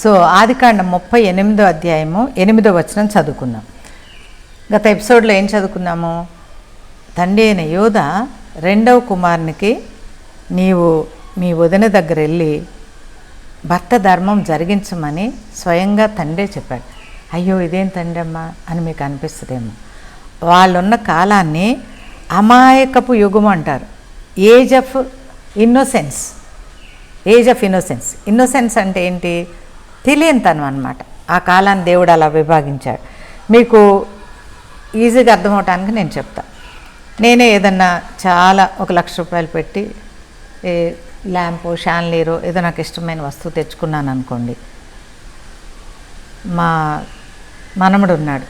So ఆదికాండం 38వ అధ్యాయము 8వ వచనం చదువుకున్నాం. గత ఎపిసోడ్లో ఏం చదువుకున్నాము? తండ్రి అయిన యోధ రెండవ కుమారునికి నీవు మీ వదిన దగ్గర వెళ్ళి భర్త ధర్మం జరిగించమని స్వయంగా తండ్రే చెప్పాడు. అయ్యో ఇదేం తండ్రి అమ్మా అని మీకు అనిపిస్తుందేమో. వాళ్ళున్న కాలాన్ని అమాయకపు యుగం అంటారు. Age of innocence. ఇన్నోసెన్స్ అంటే ఏంటి? తెలియనితనం అన్నమాట. ఆ కాలాన్ని దేవుడు అలా విభాగించాడు. మీకు ఈజీగా అర్థమవటానికి నేను చెప్తా. నేనే ఏదన్నా చాలా 1,00,000 రూపాయలు పెట్టి ల్యాంపు, షాన్లీరో ఏదో నాకు ఇష్టమైన వస్తువు తెచ్చుకున్నాను అనుకోండి. మా మనముడు ఉన్నాడు,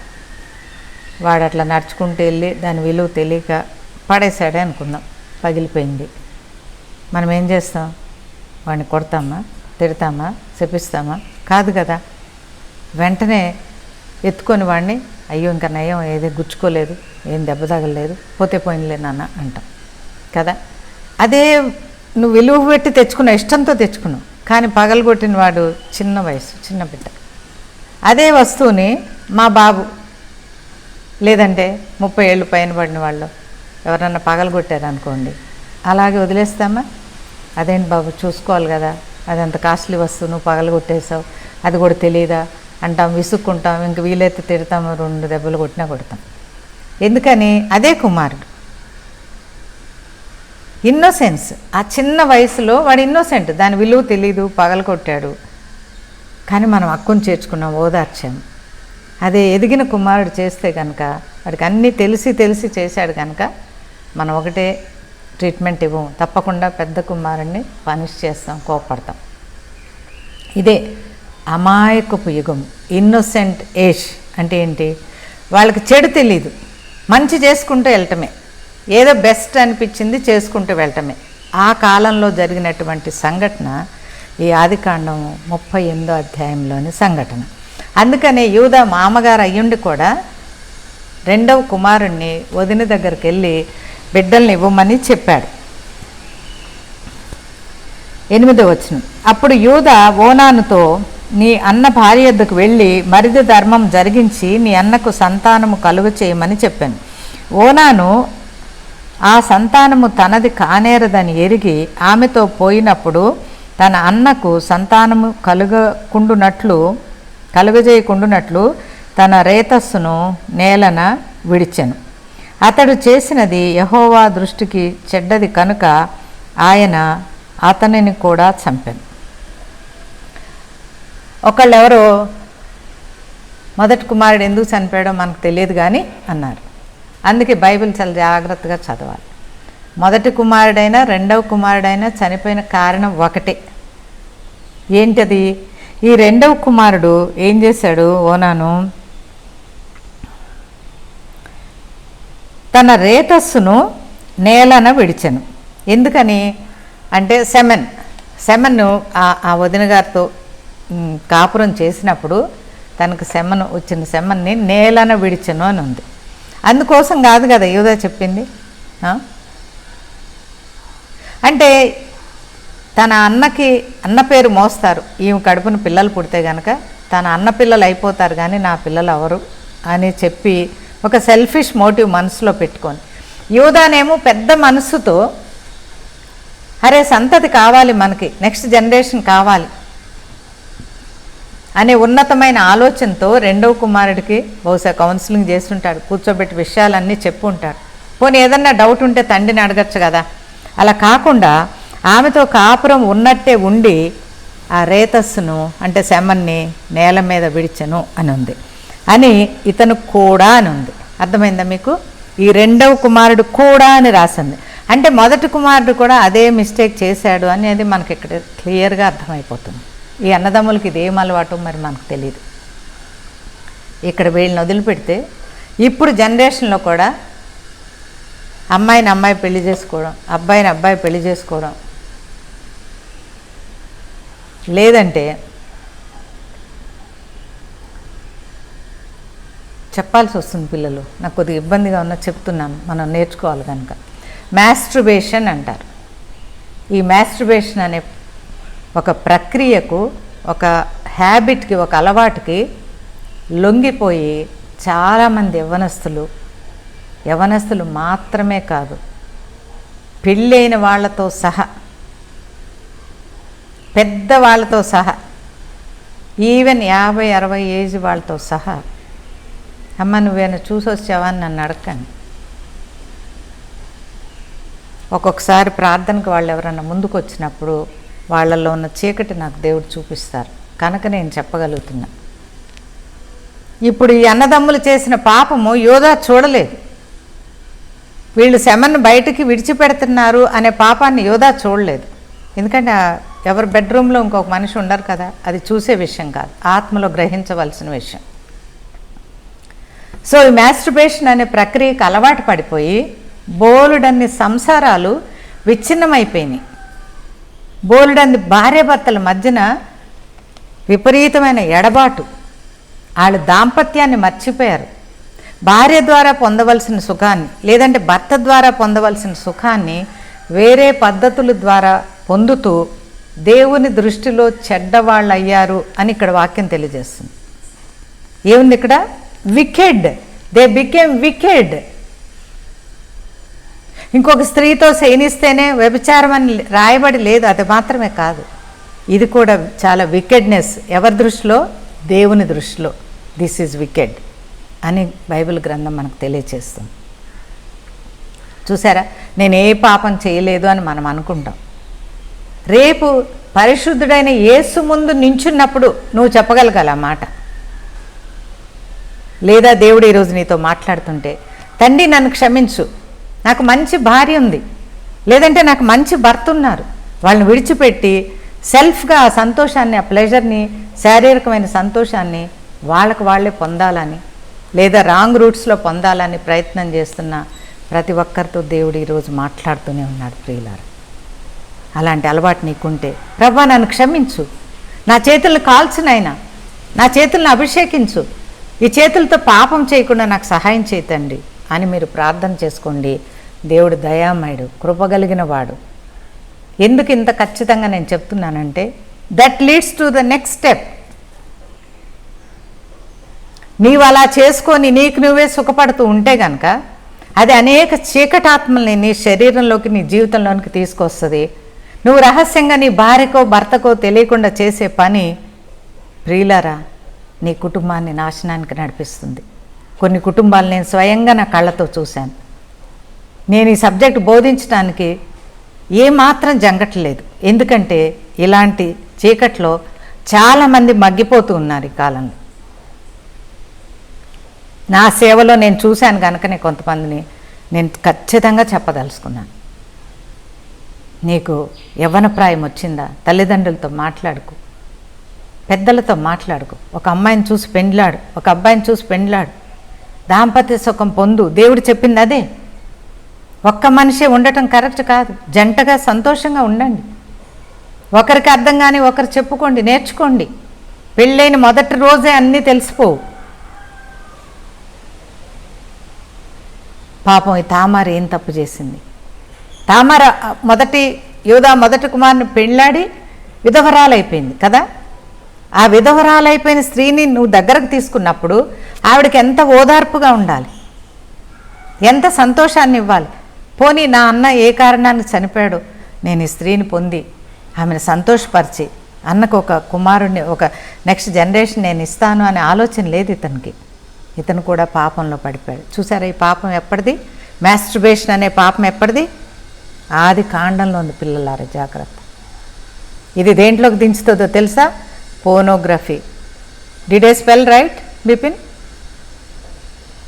వాడు అట్లా నడుచుకుంటూ వెళ్ళి దాని విలువ తెలియక పడేసాడే అనుకుందాం, పగిలిపోయింది. మనం ఏం చేస్తాం? వాడిని కొడతామా, తిడతామా, శపిస్తామా? కాదు కదా. వెంటనే ఎత్తుకొని వాడిని అయ్యో ఇంకా నయం, ఏదో గుచ్చుకోలేదు, ఏం దెబ్బ తగలలేదు, పోతే పోయినలే నాన్న అంటాం కదా. అదే నువ్వు విలువ పెట్టి తెచ్చుకున్నావు, ఇష్టంతో తెచ్చుకున్నావు, కానీ పగలగొట్టిన వాడు చిన్న వయసు, చిన్న బిడ్డ. అదే వస్తువుని మా బాబు లేదంటే 30 ఏళ్ళు పైన పడిన వాళ్ళు ఎవరన్నా పగలగొట్టారు అనుకోండి, అలాగే వదిలేస్తామా? అదేంటి బాబు చూసుకోవాలి కదా, అదంత కాస్ట్లీ వస్తువు నువ్వు పగలగొట్టేసావు, అది కూడా తెలియదా అంటాం, విసుక్కుంటాం, ఇంక వీలైతే తిడతాము, 2 దెబ్బలు కొట్టినా కొడతాం. ఎందుకని? అదే కుమారుడు ఇన్నోసెన్స్. ఆ చిన్న వయసులో వాడు ఇన్నోసెంట్, దాని విలువ తెలీదు, పగలగొట్టాడు. కానీ మనం హక్కును చేర్చుకున్నాం, ఓదార్చాం. అదే ఎదిగిన కుమారుడు చేస్తే కనుక, వాడికి అన్నీ తెలిసి చేశాడు కనుక మనం ఒకటే ట్రీట్మెంట్ ఇవ్వం, తప్పకుండా పెద్ద కుమారుడిని పనిష్ చేస్తాం, కోపడతాం. ఇదే అమాయకపు యుగం. ఇన్నోసెంట్ ఏజ్ అంటే ఏంటి? వాళ్ళకి చెడు తెలీదు, మంచి చేసుకుంటూ వెళ్ళటమే, ఏదో బెస్ట్ అనిపించింది చేసుకుంటూ వెళ్ళటమే. ఆ కాలంలో జరిగినటువంటి సంఘటన ఈ ఆదికాండం 38వ అధ్యాయంలోని సంఘటన. అందుకనే యూదా మామగారు అయ్యుండి కూడా రెండవ కుమారుణ్ణి వదిన దగ్గరికి వెళ్ళి బిడ్డల్ని ఇవ్వమని చెప్పాడు. 8వ వచనం. అప్పుడు యూదా ఓనానుతో, నీ అన్న భార్య యొద్దకు వెళ్ళి మరిది ధర్మం జరిగించి నీ అన్నకు సంతానము కలుగ చేయమని చెప్పాను. ఓనాను ఆ సంతానము తనది కానేరదని ఎరిగి ఆమెతో పోయినప్పుడు తన అన్నకు సంతానము కలుగజేయకుండునట్లు తన రేతస్సును నేలన విడిచెను. అతడు చేసినది యెహోవా దృష్టికి చెడ్డది కనుక ఆయన అతనిని కూడా చంపాను. ఒకళ్ళెవరో మొదటి కుమారుడు ఎందుకు చనిపోయాడో మనకు తెలియదు కానీ అన్నారు. అందుకే బైబిల్ చాలా జాగ్రత్తగా చదవాలి. మొదటి కుమారుడైనా రెండవ కుమారుడైనా చనిపోయిన కారణం ఒకటే. ఏంటది? ఈ రెండవ కుమారుడు ఏం చేశాడు? ఓనాను తన రేతస్సును నేలన విడిచెను. ఎందుకని అంటే సెమన్ను ఆ వదిన గారితో కాపురం చేసినప్పుడు తనకు వచ్చిన సెమన్ని నేలన విడిచెను అని ఉంది. అందుకోసం కాదు కదా యూదా చెప్పింది. అంటే తన అన్న పేరు మోస్తారు, ఈమె కడుపున పిల్లలు పుడితే కనుక తన అన్న పిల్లలు అయిపోతారు కానీ నా పిల్లలు ఎవరు అని చెప్పి ఒక సెల్ఫిష్ మోటివ్ మనసులో పెట్టుకొని, యూదానేమో పెద్ద మనసుతో అరే సంతతి కావాలి, మనకి నెక్స్ట్ జనరేషన్ కావాలి అనే ఉన్నతమైన ఆలోచనతో రెండవ కుమారుడికి బహుశా కౌన్సిలింగ్ చేస్తుంటాడు, కూర్చోబెట్టి విషయాలన్నీ చెప్పు ఉంటాడు. పోనీ ఏదన్నా డౌట్ ఉంటే తండ్రిని అడగచ్చు కదా. అలా కాకుండా ఆమెతో కాపురం ఉన్నట్టే ఉండి ఆ రేతస్సును అంటే సెమన్ని నేల మీద విడిచెను అని ఉంది, అని ఇతను కూడా అని ఉంది. అర్థమైందా మీకు? ఈ రెండవ కుమారుడు కూడా అని రాసింది. అంటే మొదటి కుమారుడు కూడా అదే మిస్టేక్ చేశాడు అనేది మనకి ఇక్కడ క్లియర్గా అర్థమైపోతుంది. ఈ అన్నదమ్ములకి ఇదేం అలవాటు మరి మనకు తెలియదు. ఇక్కడ వీళ్ళని వదిలిపెడితే ఇప్పుడు జనరేషన్లో కూడా అమ్మాయిని అమ్మాయి పెళ్లి చేసుకోవడం, అబ్బాయిని అబ్బాయి పెళ్లి చేసుకోవడం, లేదంటే చెప్పాల్సి వస్తుంది. పిల్లలు నాకు కొద్దిగా ఇబ్బందిగా ఉన్నా చెప్తున్నాను, మనం నేర్చుకోవాలి కనుక. మాస్టర్బేషన్ అంటారు. ఈ మాస్టర్బేషన్ అనే ఒక ప్రక్రియకు ఒక హ్యాబిట్కి, ఒక అలవాటుకి లొంగిపోయి చాలామంది యవ్వనస్తులు మాత్రమే కాదు, పెళ్ళైన వాళ్ళతో సహా, పెద్దవాళ్ళతో సహా, ఈవెన్ 50-60 ఏజ్ వాళ్ళతో సహా, అమ్మ నువ్వేనా చూసి వచ్చావా అని నన్ను అడగండి. ఒక్కొక్కసారి ప్రార్థనకు వాళ్ళు ఎవరన్నా ముందుకు వచ్చినప్పుడు వాళ్ళల్లో ఉన్న చీకటి నాకు దేవుడు చూపిస్తారు, కనుక నేను చెప్పగలుగుతున్నా. ఇప్పుడు ఈ అన్నదమ్ములు చేసిన పాపము యోధా చూడలేదు. వీళ్ళు శమను బయటికి విడిచిపెడుతున్నారు అనే పాపాన్ని యోధా చూడలేదు. ఎందుకంటే ఎవరి బెడ్రూమ్లో ఇంకొక మనిషి ఉండరు కదా, అది చూసే విషయం కాదు, ఆత్మలో గ్రహించవలసిన విషయం. సో ఈ మాస్టర్బేషన్ అనే ప్రక్రియకు అలవాటు పడిపోయి బోలుడన్ని సంసారాలు విచ్ఛిన్నమైపోయినాయి. బోలుడన్ని భార్యాభర్తల మధ్యన విపరీతమైన ఎడబాటు. వాళ్ళు దాంపత్యాన్ని మర్చిపోయారు. భార్య ద్వారా పొందవలసిన సుఖాన్ని, లేదంటే భర్త ద్వారా పొందవలసిన సుఖాన్ని వేరే పద్ధతుల ద్వారా పొందుతూ దేవుని దృష్టిలో చెడ్డవాళ్ళు అయ్యారు అని ఇక్కడ వాక్యం తెలియజేస్తుంది. ఏముంది ఇక్కడ? వికెడ్. They became wicked. ఇంకొక స్త్రీతో శయనిస్తేనే వ్యభిచారం అని రాయబడి లేదు, అది మాత్రమే కాదు, ఇది కూడా చాలా వికెడ్నెస్. ఎవరి దృష్టిలో? దేవుని దృష్టిలో దిస్ ఈజ్ వికెడ్ అని బైబిల్ గ్రంథం మనకు తెలియచేస్తుంది. చూసారా, నేను ఏ పాపం చేయలేదు అని మనం అనుకుంటాం. రేపు పరిశుద్ధుడైన యేసు ముందు నించున్నప్పుడు నువ్వు చెప్పగలగాలి ఆ మాట. లేదా దేవుడు ఈరోజు నీతో మాట్లాడుతుంటే, తండ్రి నన్ను క్షమించు, నాకు మంచి భార్య ఉంది, లేదంటే నాకు మంచి భర్త ఉన్నారు, వాళ్ళని విడిచిపెట్టి సెల్ఫ్గా ఆ సంతోషాన్ని, ఆ ప్లెజర్ని, శారీరకమైన సంతోషాన్ని వాళ్ళకు వాళ్ళే పొందాలని, లేదా రాంగ్ రూట్స్లో పొందాలని ప్రయత్నం చేస్తున్న ప్రతి ఒక్కరితో దేవుడు ఈరోజు మాట్లాడుతూనే ఉన్నాడు. ప్రియులారా, అలాంటి అలవాటు నీకుంటే, ప్రభా నన్ను క్షమించు, నా చేతులను కాల్చునైనా, నా చేతులను అభిషేకించు, ఈ చేతులతో పాపం చేయకుండా నాకు సహాయం చేయతండి అని మీరు ప్రార్థన చేసుకోండి. దేవుడు దయామయుడు, కృపగలిగిన వాడు. ఎందుకు ఇంత ఖచ్చితంగా నేను చెప్తున్నానంటే, that leads to the next step. నీవు అలా చేసుకొని నీకు నువ్వే సుఖపడుతూ ఉంటే కనుక అది అనేక చీకటాత్మల్ని నీ శరీరంలోకి, నీ జీవితంలోనికి తీసుకొస్తుంది. నువ్వు రహస్యంగా నీ భార్యకో భర్తకో తెలియకుండా చేసే పని ప్రియులారా నీ కుటుంబాన్ని నాశనానికి నడిపిస్తుంది. కొన్ని కుటుంబాలు నేను స్వయంగా నా కళ్ళతో చూశాను. నేను ఈ సబ్జెక్ట్ బోధించడానికి ఏమాత్రం జంగట్లేదు, ఎందుకంటే ఇలాంటి చీకట్లో చాలామంది మగ్గిపోతూ ఉన్నారు ఈ కాలంలో. నా సేవలో నేను చూశాను కనుకనే కొంతమందిని నేను ఖచ్చితంగా చెప్పదలుచుకున్నాను. నీకు యవ్వన ప్రాయం వచ్చిందా? తల్లిదండ్రులతో మాట్లాడుకో, పెద్దలతో మాట్లాడుకో. ఒక అమ్మాయిని చూసి పెండ్లాడు, ఒక అబ్బాయిని చూసి పెండ్లాడు, దాంపత్య సుఖం పొందు. దేవుడు చెప్పింది అదే. ఒక్క మనిషి ఉండటం కరెక్ట్ కాదు, జంటగా సంతోషంగా ఉండండి. ఒకరికి అర్థం కానీ ఒకరు చెప్పుకోండి, నేర్చుకోండి. పెళ్ళైన మొదటి రోజే అన్నీ తెలిసిపోవు. పాపం ఈ తామారు ఏం తప్పు చేసింది? తామార యోధా మొదటి కుమారుని పెళ్ళాడి విధవరాలైపోయింది కదా. ఆ విధవరాలైపోయిన స్త్రీని నువ్వు దగ్గరకు తీసుకున్నప్పుడు ఆవిడకి ఎంత ఓదార్పుగా ఉండాలి, ఎంత సంతోషాన్ని ఇవ్వాలి. పోనీ నా అన్న ఏ కారణానికి చనిపోయాడు, నేను ఈ స్త్రీని పొంది ఆమెను సంతోషపరిచి అన్నకు ఒక కుమారుడిని, ఒక నెక్స్ట్ జనరేషన్ నేను ఇస్తాను అనే ఆలోచన లేదు ఇతనికి. ఇతను కూడా పాపంలో పడిపోయాడు. చూసారా ఈ పాపం ఎప్పటిది? మాస్టర్బేషన్ అనే పాపం ఎప్పటిది? ఆది కాండంలో ఉంది పిల్లలారా, జాగ్రత్త. ఇది దేంట్లోకి దించుతుందో తెలుసా? Pornography. Did I spell right Bipin?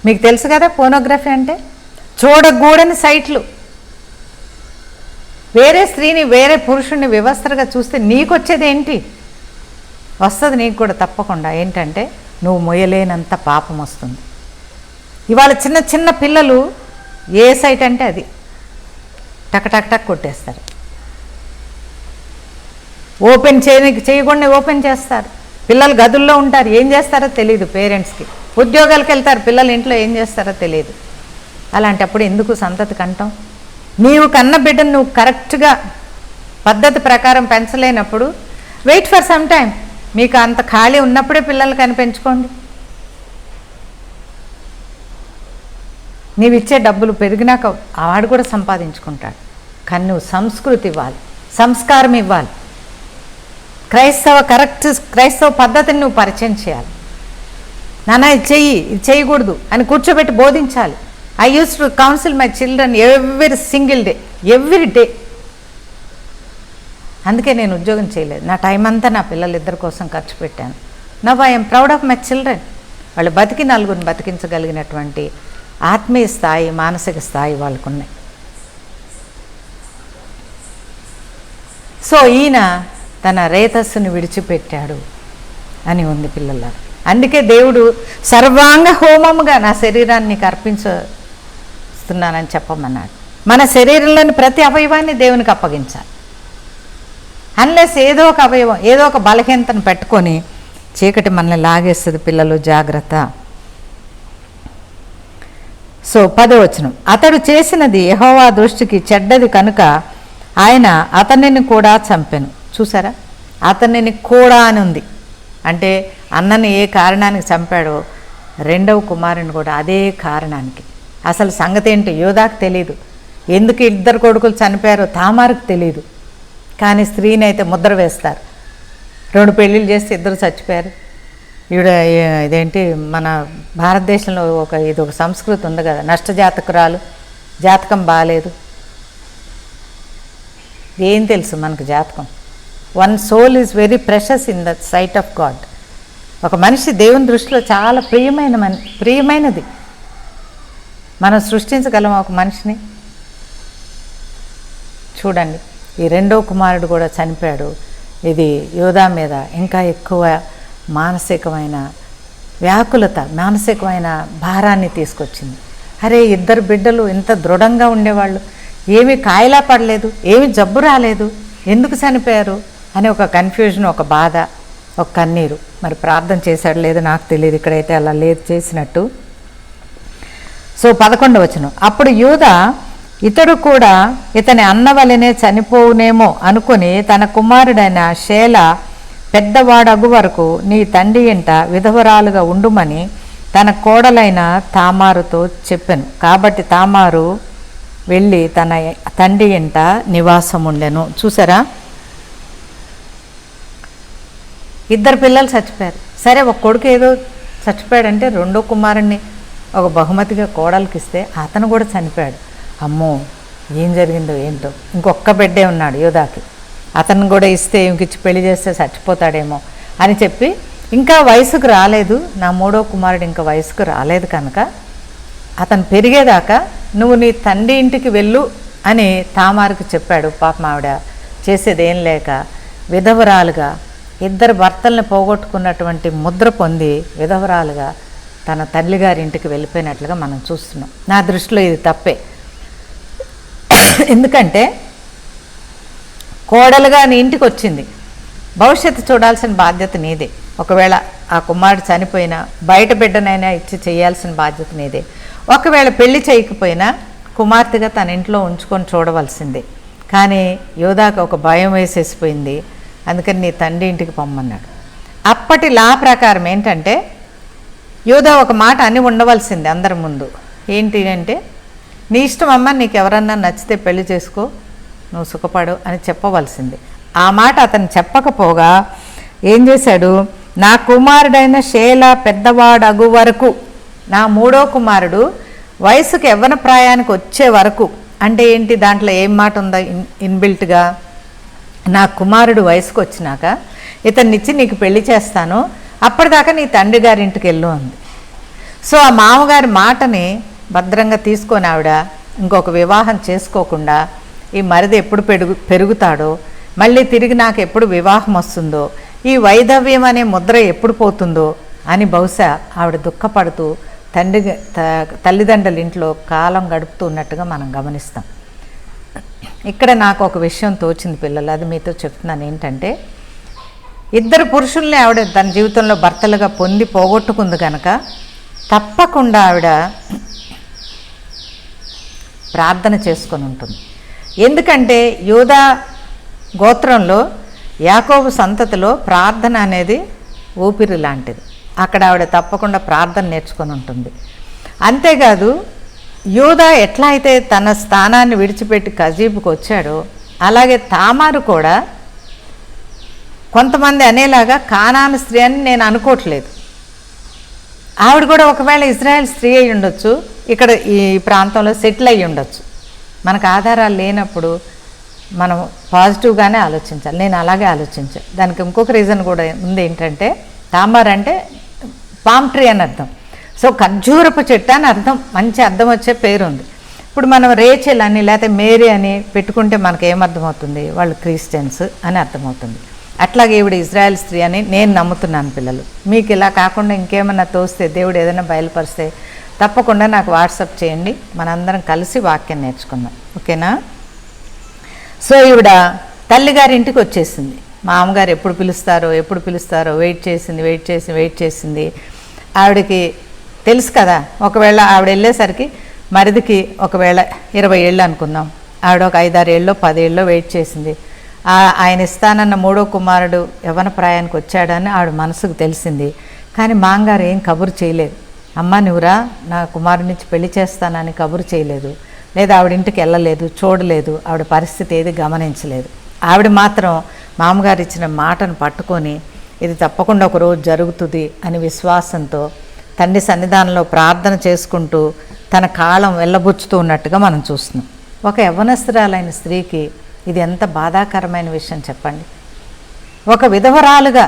మీకు తెలుసు కదా పోనోగ్రఫీ అంటే? చూడకూడని సైట్లు. వేరే స్త్రీని, వేరే పురుషుణ్ణి వ్యవస్థగా చూస్తే నీకు వచ్చేది ఏంటి? వస్తుంది నీకు కూడా తప్పకుండా. ఏంటంటే నువ్వు మొయ్యలేనంత పాపం వస్తుంది. ఇవాళ చిన్న చిన్న పిల్లలు ఏ సైట్ అంటే అది టక్ టక్ టక్ కొట్టేస్తారు. ఓపెన్ చేయకుండా ఓపెన్ చేస్తారు. పిల్లలు గదుల్లో ఉంటారు, ఏం చేస్తారో తెలియదు పేరెంట్స్కి. ఉద్యోగాలకు వెళ్తారు, పిల్లలు ఇంట్లో ఏం చేస్తారో తెలియదు. అలాంటప్పుడు ఎందుకు సంతతి కంటాం? నీవు కన్న బిడ్డను నువ్వు కరెక్ట్గా పద్ధతి ప్రకారం పెంచలేనప్పుడు వెయిట్ ఫర్ సమ్ టైం. మీకు అంత ఖాళీ ఉన్నప్పుడే పిల్లలు కనిపెంచుకోండి. నీవు ఇచ్చే డబ్బులు పెరిగినాక వాడు కూడా సంపాదించుకుంటాడు. కానీ నువ్వు సంస్కృతి ఇవ్వాలి, సంస్కారం ఇవ్వాలి, క్రైస్తవ పద్ధతిని నువ్వు పరిచయం చేయాలి. నాన్న ఇది చేయకూడదు అని కూర్చోబెట్టి బోధించాలి. I use to counsel my children every single day, every day. అందుకే నేను ఉద్యోగం చేయలేదు. నా టైం అంతా నా పిల్లలిద్దరి కోసం ఖర్చు పెట్టాను. Now I'm proud of my children. వాళ్ళు బతికి నలుగురిని బతికించగలిగినటువంటి ఆత్మీయ స్థాయి, మానసిక స్థాయి వాళ్ళకు ఉన్నాయి. సో ఈయన తన రేతస్సును విడిచిపెట్టాడు అని ఉంది పిల్లల. అందుకే దేవుడు సర్వాంగ హోమముగా నా శరీరాన్ని నీకు అర్పించుతున్నానని చెప్పమన్నాడు. మన శరీరంలోని ప్రతి అవయవాన్ని దేవునికి అప్పగించాలి. అన్లెస్ ఏదో ఒక అవయవం, ఏదో ఒక బలహీనతను పెట్టుకొని చీకటి మనల్ని లాగేస్తుంది. పిల్లలు జాగ్రత్త. సో 10వ వచనం, అతడు చేసినది యెహోవా దృష్టికి చెడ్డది కనుక ఆయన అతనిని కూడా చంపెను. చూసారా, అతనిని కూడా అని ఉంది. అంటే అన్నని ఏ కారణానికి చంపాడో రెండవ కుమారుని కూడా అదే కారణానికి. అసలు సంగతి ఏంటో యోధాకు తెలియదు. ఎందుకు ఇద్దరు కొడుకులు చనిపోయారో తామారుకు తెలియదు. కానీ స్త్రీని అయితే ముద్ర వేస్తారు. 2 పెళ్ళిళ్ళు చేస్తే ఇద్దరు చచ్చిపోయారు. ఇదేంటి మన భారతదేశంలో ఇది ఒక సంస్కృతి ఉంది కదా, నష్టజాతకురాలు, జాతకం బాగాలేదు. ఏం తెలుసు మనకు జాతకం? One soul is very precious in the sight of God. ఒక మనిషి దేవుని దృష్టిలో చాలా ప్రియమైనది. మనం సృష్టించగలం ఒక మనిషిని? చూడండి, ఈ రెండో కుమారుడు కూడా చనిపోయాడు. ఇది యోధా మీద ఇంకా ఎక్కువ మానసికమైన వ్యాకులత, మానసికమైన భారాన్ని తీసుకొచ్చింది. అరే, ఇద్దరు బిడ్డలు ఇంత దృఢంగా ఉండేవాళ్ళు, ఏమీ కాయలా పడలేదు, ఏమీ జబ్బు రాలేదు, ఎందుకు చనిపోయారు అని ఒక కన్ఫ్యూజన్, ఒక బాధ, ఒక కన్నీరు. మరి ప్రార్థన చేశాడు లేదు నాకు తెలియదు, ఇక్కడైతే అలా లేదు చేసినట్టు. సో 11వ వచనం, అప్పుడు యూదా ఇతడు కూడా ఇతని అన్నవలనే చనిపోవునేమో అనుకుని తన కుమారుడైన షేల పెద్దవాడగు వరకు నీ తండ్రి ఇంట విధవరాలుగా ఉండుమని తన కోడలైన తామారుతో చెప్పెను. కాబట్టి తామారు వెళ్ళి తన తండ్రి ఇంట నివాసం ఉండెను. చూసారా, ఇద్దరు పిల్లలు చచ్చిపోయారు. సరే, ఒక కొడుకు ఏదో చచ్చిపోయాడంటే రెండో కుమారుణ్ణి ఒక బహుమతిగా కోడలికి ఇస్తే అతను కూడా చనిపోయాడు. అమ్మో, ఏం జరిగిందో ఏంటో. ఇంకొక్క బిడ్డే ఉన్నాడు యోధాకి, అతను కూడా ఇస్తే ఇంకిచ్చి పెళ్లి చేస్తే చచ్చిపోతాడేమో అని చెప్పి, ఇంకా వయసుకు రాలేదు నా మూడో కుమారుడు, ఇంకా వయసుకు రాలేదు కనుక అతను పెరిగేదాకా నువ్వు నీ తండ్రి ఇంటికి వెళ్ళు అని తామారుకు చెప్పాడు. పాపం ఆవిడ చేసేదేం లేక విధవరాలుగా, ఇద్దరు భర్తల్ని పోగొట్టుకున్నటువంటి ముద్ర పొంది విధవరాలుగా తన తల్లిగారి ఇంటికి వెళ్ళిపోయినట్లుగా మనం చూస్తున్నాం. నా దృష్టిలో ఇది తప్పే. ఎందుకంటే కోడలుగా నీ ఇంటికి వచ్చింది, భవిష్యత్తు చూడాల్సిన బాధ్యత నీదే. ఒకవేళ ఆ కుమారుడు చనిపోయినా బయట బిడ్డనైనా ఇచ్చి చేయాల్సిన బాధ్యత నీదే. ఒకవేళ పెళ్లి చేయకపోయినా కుమార్తెగా తన ఇంట్లో ఉంచుకొని చూడవలసిందే. కానీ యోధాకు ఒక భయం వేసేసిపోయింది. అందుకని నీ తండ్రి ఇంటికి పొమ్మన్నాడు. అప్పటి లా ప్రకారం ఏంటంటే యోధా ఒక మాట అని ఉండవలసింది అందరి ముందు. ఏంటి అంటే, నీ ఇష్టం అమ్మ, నీకు ఎవరన్నా నచ్చితే పెళ్లి చేసుకో, నువ్వు సుఖపడు అని చెప్పవలసింది. ఆ మాట అతను చెప్పకపోగా ఏం చేశాడు, నా కుమారుడైన షేల పెద్దవాడగు వరకు, నా మూడో కుమారుడు వయసుకు యవ్వన ప్రాయానికి వచ్చే వరకు, అంటే ఏంటి దాంట్లో ఏం మాట ఉందా ఇన్బిల్ట్గా, నా కుమారుడు వయసుకు వచ్చినాక ఇతన్నిచ్చి నీకు పెళ్లి చేస్తాను, అప్పటిదాకా నీ తండ్రి గారి ఇంటికి వెళ్ళు అంది. సో ఆ మామగారి మాటని భద్రంగా తీసుకొని ఆవిడ ఇంకొక వివాహం చేసుకోకుండా, ఈ మరిది ఎప్పుడు పెరుగుతాడో, మళ్ళీ తిరిగి నాకు ఎప్పుడు వివాహం వస్తుందో, ఈ వైధవ్యం అనే ముద్ర ఎప్పుడు పోతుందో అని బహుశా ఆవిడ దుఃఖపడుతూ తల్లిదండ్రుల ఇంట్లో కాలం గడుపుతూ ఉన్నట్టుగా మనం గమనిస్తాం. ఇక్కడ నాకు ఒక విషయం తోచింది పిల్లలు, అది మీతో చెప్తున్నాను. ఏంటంటే, ఇద్దరు పురుషుల్ని ఆవిడ తన జీవితంలో భర్తలుగా పొంది పోగొట్టుకుంది కనుక తప్పకుండా ఆవిడ ప్రార్థన చేసుకొని ఉంటుంది. ఎందుకంటే యూదా గోత్రంలో యాకోబు సంతతిలో ప్రార్థన అనేది ఊపిరి లాంటిది. అక్కడ ఆవిడ తప్పకుండా ప్రార్థన నేర్చుకొని ఉంటుంది. అంతేకాదు యూదా ఎట్లా అయితే తన స్థానాన్ని విడిచిపెట్టి కజీబుకి వచ్చాడో అలాగే తామారు కూడా కొంతమంది అనేలాగా కానాను స్త్రీ అని నేను అనుకోవట్లేదు. ఆవిడ కూడా ఒకవేళ ఇజ్రాయెల్ స్త్రీ అయి ఉండొచ్చు, ఇక్కడ ఈ ప్రాంతంలో సెటిల్ అయ్యి ఉండొచ్చు. మనకు ఆధారాలు లేనప్పుడు మనం పాజిటివ్గానే ఆలోచించాలి. నేను అలాగే ఆలోచించాను. దానికి ఇంకొక రీజన్ కూడా ఉంది. ఏంటంటే తామార్ అంటే పామ్ ట్రీ అని అర్థం. సో ఖర్జూరపు చెట్టు అని అర్థం, మంచి అర్థం వచ్చే పేరు ఉంది. ఇప్పుడు మనం రేచెల్ అని లేకపోతే మేరీ అని పెట్టుకుంటే మనకు ఏమర్థమవుతుంది? వాళ్ళు క్రిస్టియన్స్ అని అర్థమవుతుంది. అట్లాగే ఈవిడ ఇజ్రాయెల్ స్త్రీ అని నేను నమ్ముతున్నాను. పిల్లలు మీకు ఇలా కాకుండా ఇంకేమన్నా తోస్తే, దేవుడు ఏదైనా బయలుపరిస్తే తప్పకుండా నాకు వాట్సాప్ చేయండి. మనందరం కలిసి వాక్యం నేర్చుకుందాం, ఓకేనా? సో ఈవిడ తల్లిగారి ఇంటికి వచ్చేసింది. మా అమ్మగారు ఎప్పుడు పిలుస్తారో వెయిట్ చేసింది. ఆవిడకి తెలుసు కదా, ఒకవేళ ఆవిడ వెళ్ళేసరికి మరిదికి ఒకవేళ 20 ఏళ్ళు అనుకుందాం, ఆవిడ ఒక 5-6 ఏళ్ళో 10 ఏళ్ళో వెయిట్ చేసింది. ఆయన ఇస్తానన్న 3వ కుమారుడు యవ్వన ప్రాయానికి వచ్చాడని ఆవిడ మనసుకు తెలిసింది. కానీ మాంగారు ఏం కబురు చేయలేదు. అమ్మ నువ్వురా, నా కుమారునిచ్చి పెళ్లి చేస్తానని కబురు చేయలేదు, లేదా ఆవిడ ఇంటికి వెళ్ళలేదు, చూడలేదు, ఆవిడ పరిస్థితి ఏది గమనించలేదు. ఆవిడ మాత్రం మామగారు ఇచ్చిన మాటను పట్టుకొని ఇది తప్పకుండా ఒకరోజు జరుగుతుంది అని విశ్వాసంతో తండ్రి సన్నిధానంలో ప్రార్థన చేసుకుంటూ తన కాలం వెళ్ళబుచ్చుతూ ఉన్నట్టుగా మనం చూస్తున్నాం. ఒక యవ్వనస్తురాలైన స్త్రీకి ఇది ఎంత బాధాకరమైన విషయం చెప్పండి. ఒక విధవరాలుగా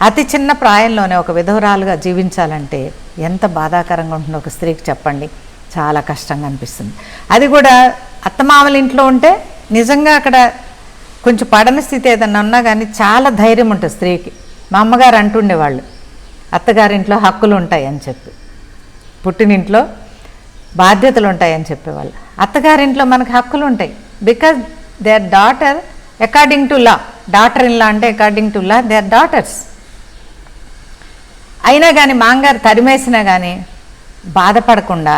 అతి చిన్న ప్రాయంలోనే ఒక విధవరాలుగా జీవించాలంటే ఎంత బాధాకరంగా ఉంటుందో ఒక స్త్రీకి చెప్పండి. చాలా కష్టంగా అనిపిస్తుంది. అది కూడా అత్తమామల ఇంట్లో ఉంటే నిజంగా అక్కడ కొంచెం పడని స్థితి ఏదన్నా ఉన్నా కానీ చాలా ధైర్యం ఉంటుంది స్త్రీకి. మా అమ్మగారు అంటుండేవాళ్ళు, అత్తగారింట్లో హక్కులు ఉంటాయి అని చెప్పి, పుట్టినింట్లో బాధ్యతలు ఉంటాయని చెప్పేవాళ్ళు. అత్తగారింట్లో మనకు హక్కులు ఉంటాయి. Because they are daughter according to law. Daughter in law అంటే according to law they are daughters. అయినా కానీ మాంగారు తరిమేసినా కానీ బాధపడకుండా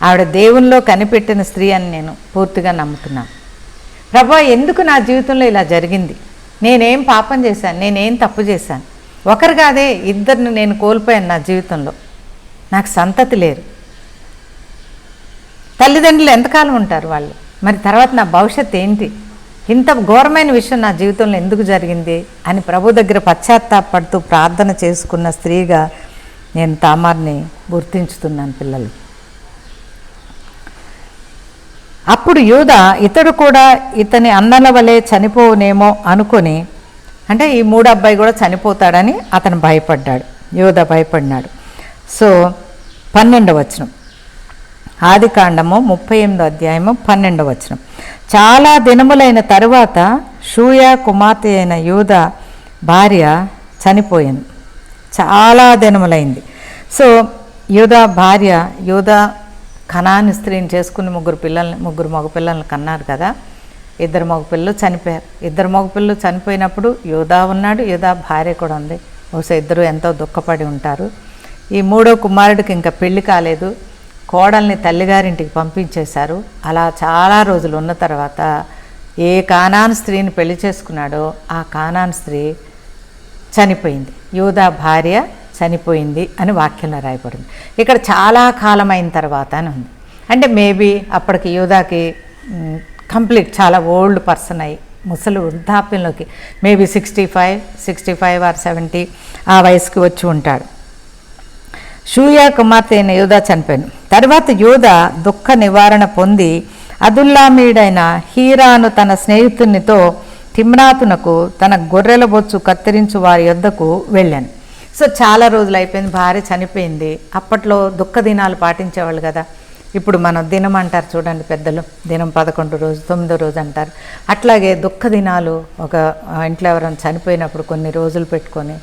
ఆవిడ దేవుల్లో కనిపెట్టిన స్త్రీ అని నేను పూర్తిగా నమ్ముతున్నాను. ప్రభా, ఎందుకు నా జీవితంలో ఇలా జరిగింది? నేనేం పాపం చేశాను? నేనేం తప్పు చేశాను? ఒకరు కాదే, ఇద్దరిని నేను కోల్పోయాను నా జీవితంలో. నాకు సంతతి లేరు. తల్లిదండ్రులు ఎంతకాలం ఉంటారు వాళ్ళు? మరి తర్వాత నా భవిష్యత్తు ఏంటి? ఇంత ఘోరమైన విషయం నా జీవితంలో ఎందుకు జరిగింది అని ప్రభు దగ్గర పశ్చాత్తాపడుతూ ప్రార్థన చేసుకున్న స్త్రీగా నేను తామార్ని గుర్తించుతున్నాను పిల్లలు. అప్పుడు యూదా ఇతడు కూడా ఇతని అన్నల వలె చనిపోనేమో అనుకొని, అంటే ఈ 3వ అబ్బాయి కూడా చనిపోతాడని అతను భయపడ్డాడు. యూదా భయపడినాడు. సో 12వ వచనం, ఆదికాండము 38వ అధ్యాయము 12వ వచనం. చాలా దినములైన తరువాత షూయా కుమార్తె అయిన యూదా భార్య చనిపోయింది. చాలా దినములైంది. సో యూదా కనాను స్త్రీని చేసుకుని 3 మగపిల్లల్ని కన్నారు కదా. 2 మగపిల్లలు చనిపోయారు. 2 మగపిల్లలు చనిపోయినప్పుడు యూదా ఉన్నాడు, యూదా భార్య కూడా ఉంది. బహుశా ఇద్దరు ఎంతో దుఃఖపడి ఉంటారు. ఈ 3వ కుమారుడికి ఇంకా పెళ్లి కాలేదు. కోడల్ని తల్లిగారింటికి పంపించేశారు. అలా చాలా రోజులు ఉన్న తర్వాత ఏ కానాను స్త్రీని పెళ్లి చేసుకున్నాడో ఆ కానాను స్త్రీ చనిపోయింది. యూదా భార్య చనిపోయింది అని వాక్యంలో రాయబడింది. ఇక్కడ చాలా కాలం అయిన తర్వాత అని ఉంది. అంటే మేబీ అప్పటికి యూదాకి కంప్లీట్ చాలా ఓల్డ్ పర్సన్ అయ్యి ముసలి వృద్ధాప్యంలోకి మేబీ 65 ఆర్ 70 ఆ వయసుకి వచ్చి ఉంటాడు. షూయా కుమార్తె అయిన యూదా చనిపోయాను. తర్వాత యూదా దుఃఖ నివారణ పొంది అదుల్లామీడైన హీరాను తన స్నేహితునితో తిమ్నాతునకు తన గొర్రెల బొచ్చు కత్తిరించు వారి యొద్దకు వెళ్ళాను. సో చాలా రోజులు అయిపోయింది, భార్య చనిపోయింది. అప్పట్లో దుఃఖ దినాలు పాటించేవాళ్ళు కదా. ఇప్పుడు మనం దినం అంటారు చూడండి పెద్దలు, దినం 11 రోజు 9వ రోజు అంటారు. అట్లాగే దుఃఖ దినాలు ఒక ఇంట్లో ఎవరైనా చనిపోయినప్పుడు కొన్ని రోజులు పెట్టుకొని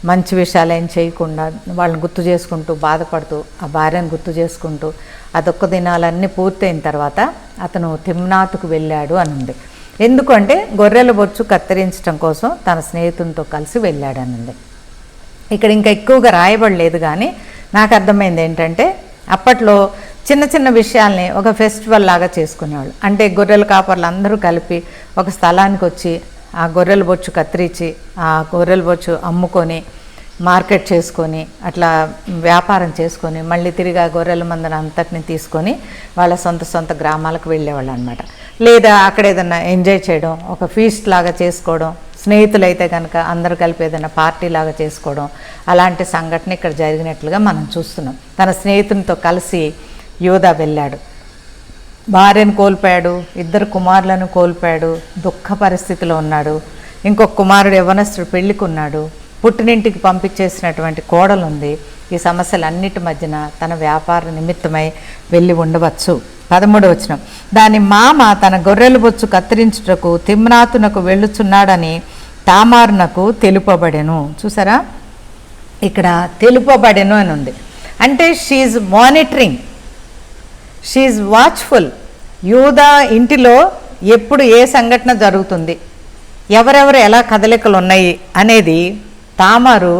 మంచి విషయాలు ఏం చేయకుండా వాళ్ళని గుర్తు చేసుకుంటూ బాధపడుతూ ఆ భార్యను గుర్తు చేసుకుంటూ ఆ దుఃఖ దినాలన్నీ పూర్తయిన తర్వాత అతను తిమ్నాతుకు వెళ్ళాడు అని ఉంది. ఎందుకంటే గొర్రెల బొచ్చు కత్తిరించడం కోసం తన స్నేహితునితో కలిసి వెళ్ళాడని ఉంది. ఇక్కడ ఇంకా ఎక్కువగా రాయబడలేదు, కానీ నాకు అర్థమైంది ఏంటంటే అప్పట్లో చిన్న చిన్న విషయాల్ని ఒక ఫెస్టివల్ లాగా చేసుకునేవాళ్ళు. అంటే గొర్రెల కాపర్లు అందరూ కలిపి ఒక స్థలానికి వచ్చి ఆ గొర్రెల బొచ్చు కత్తిరించి ఆ గొర్రెల బొచ్చు అమ్ముకొని మార్కెట్ చేసుకొని అట్లా వ్యాపారం చేసుకొని మళ్ళీ తిరిగి ఆ గొర్రెల మందను అంతటిని తీసుకొని వాళ్ళ సొంత గ్రామాలకు వెళ్ళేవాళ్ళు అనమాట. లేదా అక్కడ ఏదైనా ఎంజాయ్ చేయడం, ఒక ఫీస్ట్ లాగా చేసుకోవడం, స్నేహితులైతే కనుక అందరూ కలిపి ఏదైనా పార్టీ లాగా చేసుకోవడం, అలాంటి సంఘటన ఇక్కడ జరిగినట్లుగా మనం చూస్తున్నాం. తన స్నేహితునితో కలిసి యోధా వెళ్ళాడు. భార్యను కోల్పోయాడు, 2 కుమారులను కోల్పోయాడు, దుఃఖ పరిస్థితిలో ఉన్నాడు. ఇంకొక కుమారుడు యవ్వనస్తుడు పెళ్ళికున్నాడు, పుట్టినింటికి పంపించేసినటువంటి కోడలు ఉంది. ఈ సమస్యలన్నిటి మధ్యన తన వ్యాపార నిమిత్తమై వెళ్ళి ఉండవచ్చు. 13వ వచనం, దాని మామ తన గొర్రెల బొచ్చు కత్తిరించుటకు తిమ్నాతునకు వెళ్ళుచున్నాడని తామారునకు తెలుపబడెను. చూసారా, ఇక్కడ తెలుపబడెను అని ఉంది. అంటే షీఈ్ మానిటరింగ్, షీఈ్ వాచ్ఫుల్. యూదా ఇంటిలో ఎప్పుడు ఏ సంఘటన జరుగుతుంది, ఎవరెవరు ఎలా కదలికలు ఉన్నాయి అనేది తామారు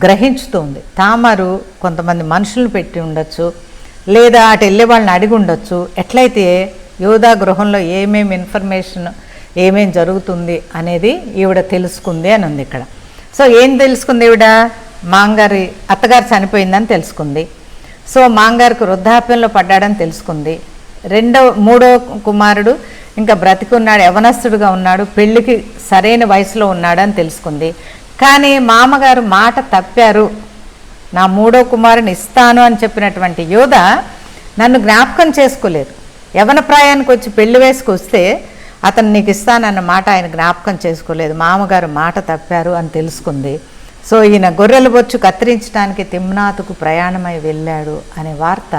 గ్రహించుతుంది. తామారు కొంతమంది మనుషులను పెట్టి ఉండొచ్చు, లేదా అటు వెళ్ళే వాళ్ళని అడిగి ఉండొచ్చు. ఎట్లయితే యోధా గృహంలో ఏమేమి ఇన్ఫర్మేషన్ ఏమేమి జరుగుతుంది అనేది ఈవిడ తెలుసుకుంది అని ఉంది ఇక్కడ. సో ఏం తెలుసుకుంది ఈవిడ? మాంగారి అత్తగారు చనిపోయిందని తెలుసుకుంది. సో మాంగారికి వృద్ధాప్యంలో పడ్డాడని తెలుసుకుంది. మూడో కుమారుడు ఇంకా బ్రతికున్నాడు, యవనస్తుడుగా ఉన్నాడు, పెళ్ళికి సరైన వయసులో ఉన్నాడని తెలుసుకుంది. కానీ మామగారు మాట తప్పారు, నా 3వ కుమారుని ఇస్తాను అని చెప్పినటువంటి యోధ నన్ను జ్ఞాపకం చేసుకోలేదు. యవన ప్రాయానికి వచ్చి పెళ్లి వేసుకొస్తే అతను నీకు ఇస్తానన్న మాట ఆయన జ్ఞాపకం చేసుకోలేదు. మామగారు మాట తప్పారు అని తెలుసుకుంది. సో ఈయన గొర్రెల బొచ్చు కత్తిరించడానికి తిమ్నాతుకు ప్రయాణమై వెళ్ళాడు అనే వార్త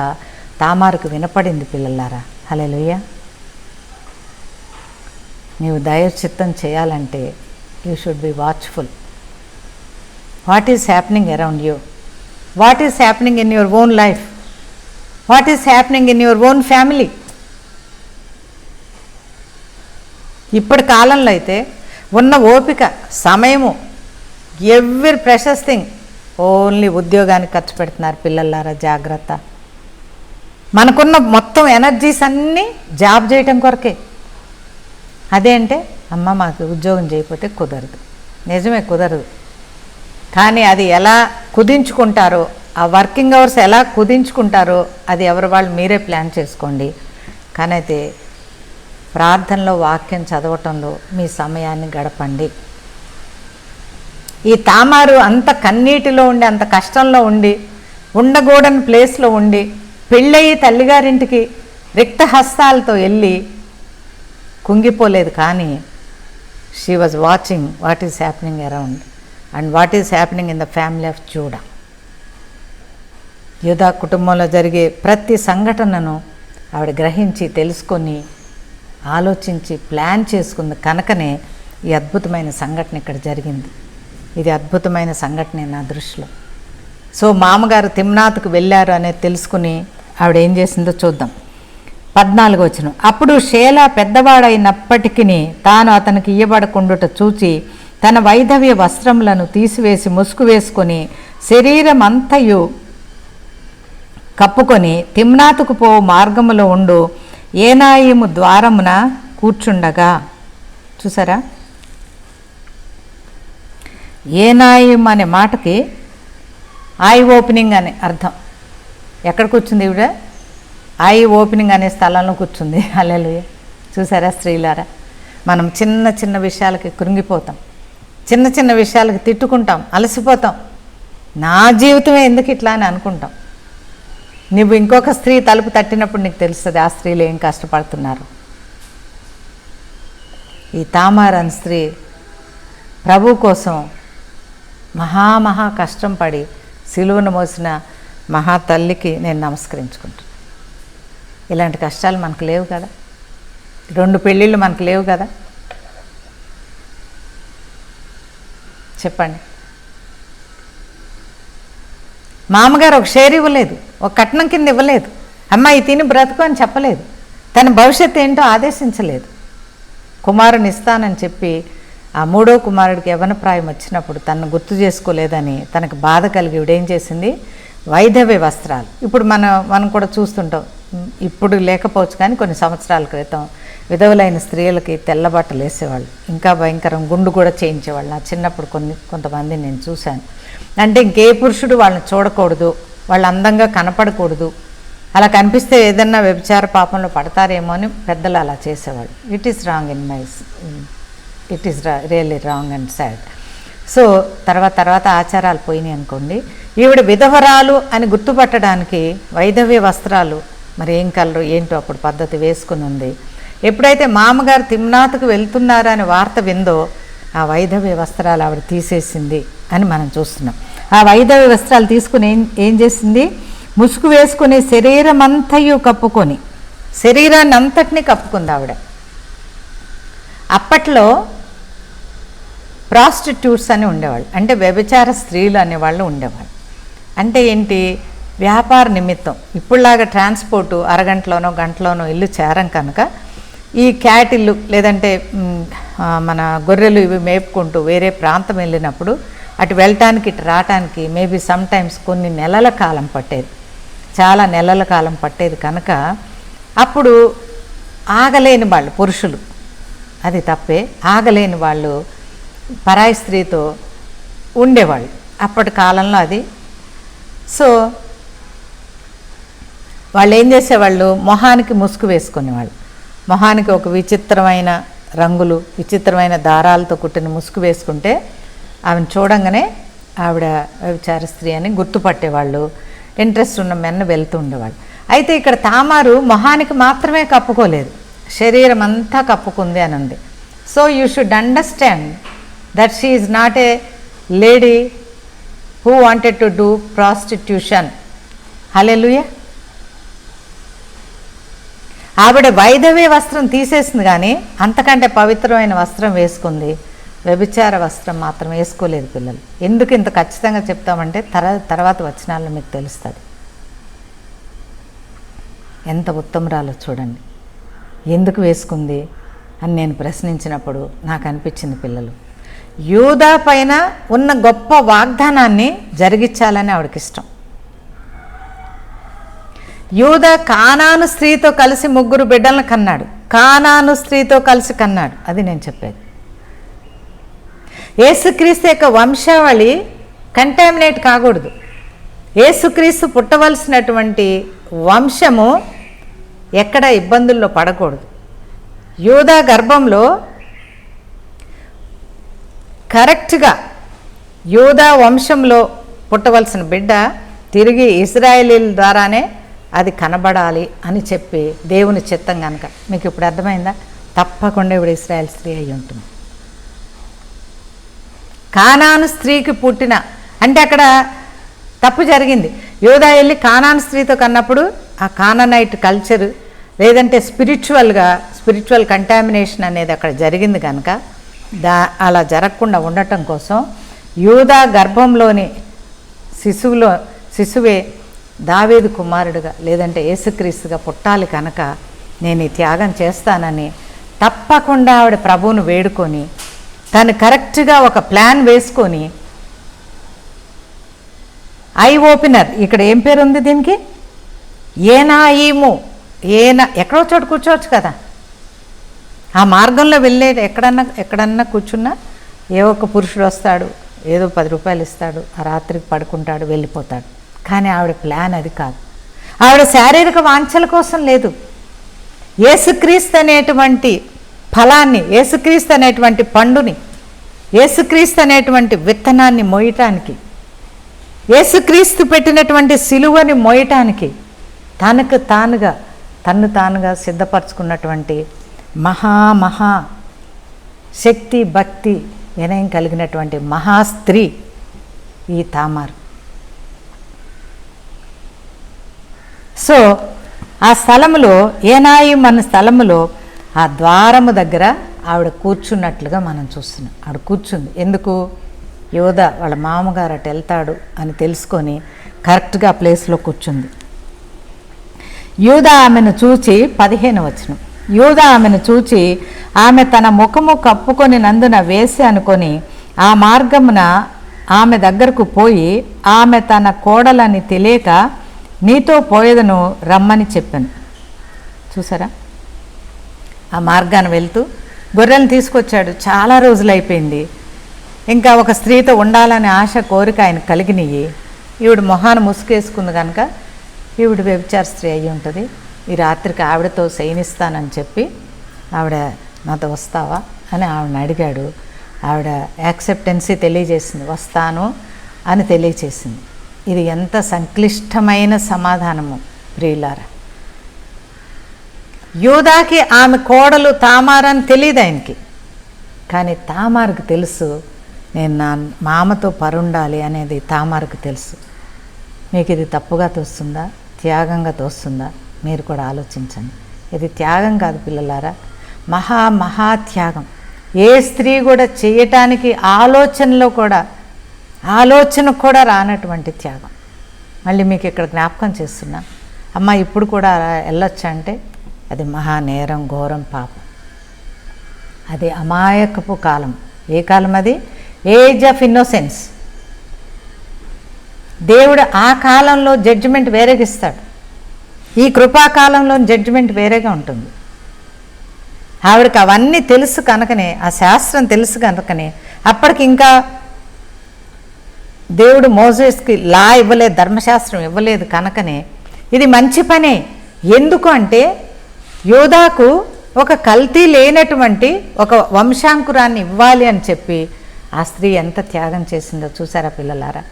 తామారుకు వినపడింది. పిల్లలారా, హల్లెలూయా. నీవు దైవచిత్తం చేయాలంటే you should be watchful. What is happening around you? What is happening in your own life? What is happening in your own family? ఇప్పటి కాలంలో అయితే ఉన్న ఓపిక, సమయము, ఎవ్రీ ప్రెషస్ థింగ్ ఓన్లీ ఉద్యోగానికి ఖర్చు పెడుతున్నారు. పిల్లలారా జాగ్రత్త. మనకున్న మొత్తం ఎనర్జీస్ అన్నీ జాబ్ చేయటం కొరకే. అదే అంటే అమ్మ మాకు ఉద్యోగం చేయకపోతే కుదరదు. నిజమే, కుదరదు. కానీ అది ఎలా కుదించుకుంటారో, ఆ వర్కింగ్ అవర్స్ ఎలా కుదించుకుంటారో అది ఎవరి వాళ్ళు మీరే ప్లాన్ చేసుకోండి. కానీ అయితే ప్రార్థనలో, వాక్యం చదవటంలో మీ సమయాన్ని గడపండి. ఈ తామారు అంత కన్నీటిలో ఉండి, అంత కష్టంలో ఉండి, ఉండకూడని ప్లేస్లో ఉండి, పెళ్ళయి తల్లిగారింటికి రిక్త హస్తాలతో వెళ్ళి కుంగిపోలేదు. కానీ she was watching what is happening around and what is happening in the family of JUDA. యూదా కుటుంబంలో జరిగే ప్రతి సంఘటనను ఆవిడ గ్రహించి, తెలుసుకొని, ఆలోచించి, ప్లాన్ చేసుకుంది. కనుకనే ఈ అద్భుతమైన సంఘటన ఇక్కడ జరిగింది. ఇది అద్భుతమైన సంఘటన నా దృష్టిలో. సో మామగారు తిమ్నాతుకు వెళ్ళారు అనేది తెలుసుకుని ఆవిడ ఏం చేసిందో చూద్దాం. 14వ వచనం, అప్పుడు షేలా పెద్దవాడైనప్పటికీ తాను అతనికి ఇయ్యబడకుండుట చూచి తన వైధవ్య వస్త్రములను తీసివేసి ముసుగు వేసుకొని శరీరం అంతయు కప్పుకొని తిమ్నాతుకు పో మార్గములో ఉండు ఏనాయిము ద్వారమున కూర్చుండగా. చూసారా, ఏనాయిం అనే మాటకి ఐ ఓపెనింగ్ అనే అర్థం. ఎక్కడ కూర్చుంది ఈవిడ? ఐ ఓపెనింగ్ అనే స్థలంలో కూర్చుంది. హల్లెలూయా. చూసారా స్త్రీలారా, మనం చిన్న చిన్న విషయాలకి కృంగిపోతాం, చిన్న చిన్న విషయాలకి తిట్టుకుంటాం, అలసిపోతాం. నా జీవితమే ఎందుకు ఇట్లా అని అనుకుంటాం. నువ్వు ఇంకొక స్త్రీ తలుపు తట్టినప్పుడు నీకు తెలుస్తుంది ఆ స్త్రీలు ఏం కష్టపడుతున్నారు. ఈ తామారు అనే స్త్రీ ప్రభు కోసం మహా కష్టం పడి సిలువను మోసిన మహా తల్లికి నేను నమస్కరించుకుంటాను. ఇలాంటి కష్టాలు మనకు లేవు కదా, 2 పెళ్ళిళ్ళు మనకు లేవు కదా. చెప్పండి. మామగారు ఒక షేర్ ఇవ్వలేదు, ఒక కట్నం కింద ఇవ్వలేదు, అమ్మాయి తిని బ్రతుకు అని చెప్పలేదు, తన భవిష్యత్తు ఏంటో ఆదేశించలేదు. కుమారుని ఇస్తానని చెప్పి ఆ 3వ కుమారుడికి యవ్వన ప్రాయం వచ్చినప్పుడు తనను గుర్తు చేసుకోలేదని తనకు బాధ కలిగి ఇవిడేం చేసింది? వైధవ్య వస్త్రాలు. ఇప్పుడు మనం కూడా చూస్తుంటాం, ఇప్పుడు లేకపోవచ్చు కానీ కొన్ని సంవత్సరాల క్రితం విధవులైన స్త్రీలకి తెల్ల బట్టలు వేసేవాళ్ళు, ఇంకా భయంకరం గుండు కూడా చేయించేవాళ్ళు. నా చిన్నప్పుడు కొంతమంది నేను చూశాను. అంటే ఇంకే పురుషుడు వాళ్ళని చూడకూడదు, వాళ్ళు అందంగా కనపడకూడదు, అలా కనిపిస్తే ఏదన్నా వ్యభిచార పాపంలో పడతారేమో అని పెద్దలు అలా చేసేవాళ్ళు. It is wrong it is really wrong and sad. So తర్వాత ఆచారాలు పోయినాయి అనుకోండి. ఈవిడ విధవరాలు అని గుర్తుపట్టడానికి వైధవ్య వస్త్రాలు, మరి ఏం కలరు ఏంటో అప్పుడు పద్ధతి వేసుకుని ఉంది. ఎప్పుడైతే మామగారు తిమ్నాథ్కు వెళ్తున్నారని వార్త విందో ఆ వైధవ్య వస్త్రాలు ఆవిడ తీసేసింది అని మనం చూస్తున్నాం. ఆ వైధవ్య వస్త్రాలు తీసుకుని ఏం చేసింది, ముసుగు వేసుకుని శరీరం అంతయు కప్పుకొని, శరీరాన్ని అంతటినీ కప్పుకుంది ఆవిడ. అప్పట్లో ప్రాస్టిట్యూట్స్ అని ఉండేవాళ్ళు, అంటే వ్యభిచార స్త్రీలు అనేవాళ్ళు ఉండేవాళ్ళు. అంటే ఏంటి, వ్యాపార నిమిత్తం. ఇప్పుడులాగా ట్రాన్స్పోర్టు అరగంటలోనో గంటలోనో ఇల్లు చేరం కనుక ఈ క్యాటిల్లు లేదంటే మన గొర్రెలు ఇవి మేపుకుంటూ వేరే ప్రాంతం వెళ్ళినప్పుడు అటు వెళ్ళటానికి ఇటు రావటానికి మేబీ సమ్టైమ్స్ కొన్ని నెలల కాలం పట్టేది, చాలా నెలల కాలం పట్టేది కనుక అప్పుడు ఆగలేని వాళ్ళు పురుషులు, అది తప్పే, ఆగలేని వాళ్ళు పరాయి స్త్రీతో ఉండేవాళ్ళు అప్పటి కాలంలో అది. సో వాళ్ళు ఏం చేసేవాళ్ళు, మొహానికి ముసుగు వేసుకునేవాళ్ళు. మొహానికి ఒక విచిత్రమైన రంగులు, విచిత్రమైన దారాలతో కుట్టిన ముసుగు వేసుకుంటే ఆమెను చూడంగానే ఆవిడ వ్యభిచార స్త్రీ అని గుర్తుపట్టేవాళ్ళు. ఇంట్రెస్ట్ ఉన్న మెన్న వెళ్తూ ఉండేవాళ్ళు. అయితే ఇక్కడ తామారు మొహానికి మాత్రమే కప్పుకోలేదు, శరీరం అంతా కప్పుకుంది అని ఉంది. So you should understand that she is not a lady who wanted to do prostitution. Hallelujah. ఆవిడ వైధవ్య వస్త్రం తీసేసింది కానీ అంతకంటే పవిత్రమైన వస్త్రం వేసుకుంది, వ్యభిచార వస్త్రం మాత్రం వేసుకోలేదు పిల్లలు. ఎందుకు ఇంత ఖచ్చితంగా చెప్తామంటే తర్వాత వచనాల్లో మీకు తెలుస్తుంది ఎంత ఉత్తమరాలో. చూడండి ఎందుకు వేసుకుంది అని నేను ప్రశ్నించినప్పుడు నాకు అనిపించింది, పిల్లలు యూదా పైన ఉన్న గొప్ప వాగ్దానాన్ని జరిగించాలని ఆవిడకి ఇష్టం. యూదా కానాను స్త్రీతో కలిసి 3 బిడ్డలను కన్నాడు, కానాను స్త్రీతో కలిసి కన్నాడు, అది నేను చెప్పేది. యేసుక్రీస్తు యొక్క వంశావళి కంటామినేట్ కాకూడదు, యేసుక్రీస్తు పుట్టవలసినటువంటి వంశము ఎక్కడ ఇబ్బందుల్లో పడకూడదు. యూదా గర్భంలో కరెక్ట్గా యూదా వంశంలో పుట్టవలసిన బిడ్డ తిరిగి ఇశ్రాయేలీల ద్వారానే అది కనబడాలి అని చెప్పి దేవుని చిత్తం కనుక. మీకు ఇప్పుడు అర్థమైందా? తప్పకుండా ఇప్పుడు ఇశ్రాయేల్ స్త్రీ అయి ఉంటుంది. కానాను స్త్రీకి పుట్టిన అంటే అక్కడ తప్పు జరిగింది. యూదా వెళ్ళి కానాను స్త్రీతో కన్నప్పుడు ఆ కానానైట్ కల్చర్ లేదంటే స్పిరిచువల్ కంటామినేషన్ అనేది అక్కడ జరిగింది కనుక అలా జరగకుండా ఉండటం కోసం యూదా గర్భంలోని శిశువే దావీదు కుమారుడుగా లేదంటే యేసుక్రీస్తుగా పుట్టాలి కనుక నేను ఈ త్యాగం చేస్తానని తప్పకుండా ఆవిడ ప్రభువును వేడుకొని తను కరెక్ట్గా ఒక ప్లాన్ వేసుకొని ఐ ఓపెనర్, ఇక్కడ ఏం పేరు ఉంది దీనికి, ఏనాయిము, ఎక్కడో చోట కూర్చోవచ్చు కదా, ఆ మార్గంలో వెళ్ళే ఎక్కడన్నా కూర్చున్నా ఏ ఒక్క పురుషుడు వస్తాడు, ఏదో 10 రూపాయలు ఇస్తాడు, ఆ రాత్రికి పడుకుంటాడు, వెళ్ళిపోతాడు. కానీ ఆవిడ ప్లాన్ అది కాదు. ఆవిడ శారీరక వాంఛల కోసం లేదు, యేసుక్రీస్తు అనేటువంటి ఫలాన్ని, యేసుక్రీస్తు అనేటువంటి పండుని, యేసుక్రీస్తు అనేటువంటి విత్తనాన్ని మోయటానికి, యేసుక్రీస్తు పెట్టినటువంటి సిలువని మోయటానికి తన్ను తానుగా సిద్ధపరచుకున్నటువంటి మహా శక్తి భక్తి వినయం కలిగినటువంటి మహాస్త్రీ ఈ తామారు. సో ఆ స్థలములో ఏనాయిం అన్న స్థలములో ఆ ద్వారము దగ్గర ఆవిడ కూర్చున్నట్లుగా మనం చూస్తున్నాం. ఆవిడ కూర్చుంది. ఎందుకు? యోధా వాళ్ళ మామగారు అటు వెళ్తాడు అని తెలుసుకొని కరెక్ట్గా ఆ ప్లేస్లో కూర్చుంది. యూదా ఆమెను చూచి 15వ వచనం, యూదా ఆమెను చూచి ఆమె తన ముఖము కప్పుకొని నందున వేసి అనుకొని ఆ మార్గమున ఆమె దగ్గరకు పోయి ఆమె తన కోడలని తెలియక నీతో పోయేదను రమ్మని చెప్పాను. చూసారా, ఆ మార్గాన్ని వెళ్తూ గొర్రెలను తీసుకొచ్చాడు. చాలా రోజులు అయిపోయింది. ఇంకా ఒక స్త్రీతో ఉండాలనే ఆశ కోరిక ఆయన కలిగినవి. ఈవిడ మొహాన్ని ముసుగేసుకుంది కనుక ఈవిడ వ్యభిచార స్త్రీ అయ్యి ఉంటుంది. ఈ రాత్రికి ఆవిడతో శయనిస్తానని చెప్పి ఆవిడ నాతో వస్తావా అని ఆవిడని అడిగాడు. ఆవిడ యాక్సెప్టెన్సీ తెలియజేసింది, వస్తాను అని తెలియజేసింది. ఇది ఎంత సంక్లిష్టమైన సమాధానము ప్రియులారా. యూదాకి ఆమె కోడలు తామారని తెలియదు ఆయనకి, కానీ తామారుకు తెలుసు నేను నా మామతో పరుండాలి అనేది తామారుకు తెలుసు. మీకు ఇది తప్పుగా తోస్తుందా, త్యాగంగా తోస్తుందా? మీరు కూడా ఆలోచించండి. ఇది త్యాగం కాదు పిల్లలారా, మహా త్యాగం. ఏ స్త్రీ కూడా చేయటానికి ఆలోచన కూడా రానటువంటి త్యాగం. మళ్ళీ మీకు ఇక్కడ జ్ఞాపకం చేస్తున్నా, అమ్మ ఇప్పుడు కూడా వెళ్ళొచ్చా అంటే అది మహానేరం, ఘోరం, పాపం. అది అమాయకపు కాలం. ఏ కాలం అది? Age of innocence. దేవుడు ఆ కాలంలో జడ్జిమెంట్ వేరేగా ఇస్తాడు, ఈ కృపాకాలంలో జడ్జిమెంట్ వేరేగా ఉంటుంది. ఆవిడకి అవన్నీ తెలుసు కనుకనే, ఆ శాస్త్రం తెలుసు కనుకనే, అప్పటికి ఇంకా దేవుడు మోసెస్కి లా ఇవ్వలేదు, ధర్మశాస్త్రం ఇవ్వలేదు కనుకనే ఇది మంచి పనే. ఎందుకు అంటే యోధాకు ఒక కల్తీ లేనటువంటి ఒక వంశాంకురాన్ని ఇవ్వాలి అని చెప్పి ఆ స్త్రీ ఎంత త్యాగం చేసిందో చూసారా పిల్లలారా.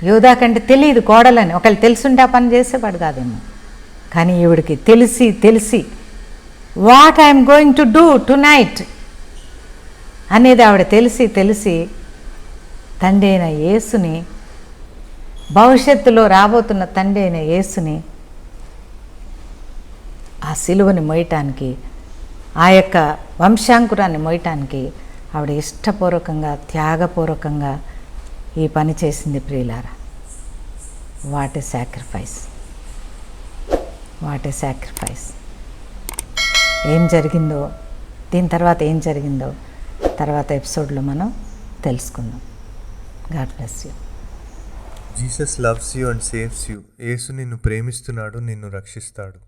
యోధా కంటే తెలియదు కోడలని, ఒకళ్ళు తెలుసుంటే ఆ పని చేసేవాడు కాదేమో. కానీ ఈవిడికి తెలిసి what I'm going to do to night అనేది ఆవిడ తెలిసి తండ్రి అయిన యేసుని, భవిష్యత్తులో రాబోతున్న తండ్రి అయిన యేసుని ఆ సిలువని మోయటానికి, ఆ యొక్క వంశాంకురాన్ని మోయటానికి ఆవిడ ఇష్టపూర్వకంగా, త్యాగపూర్వకంగా ఈ పని చేసింది ప్రియులారా. What a sacrifice, what a sacrifice. ఏం జరిగిందో, దీని తర్వాత ఏం జరిగిందో తర్వాత ఎపిసోడ్లో మనం తెలుసుకుందాం. God bless you. Jesus loves you and saves you. Yesu నిన్ను ప్రేమిస్తున్నాడు, నిన్ను రక్షిస్తాడు.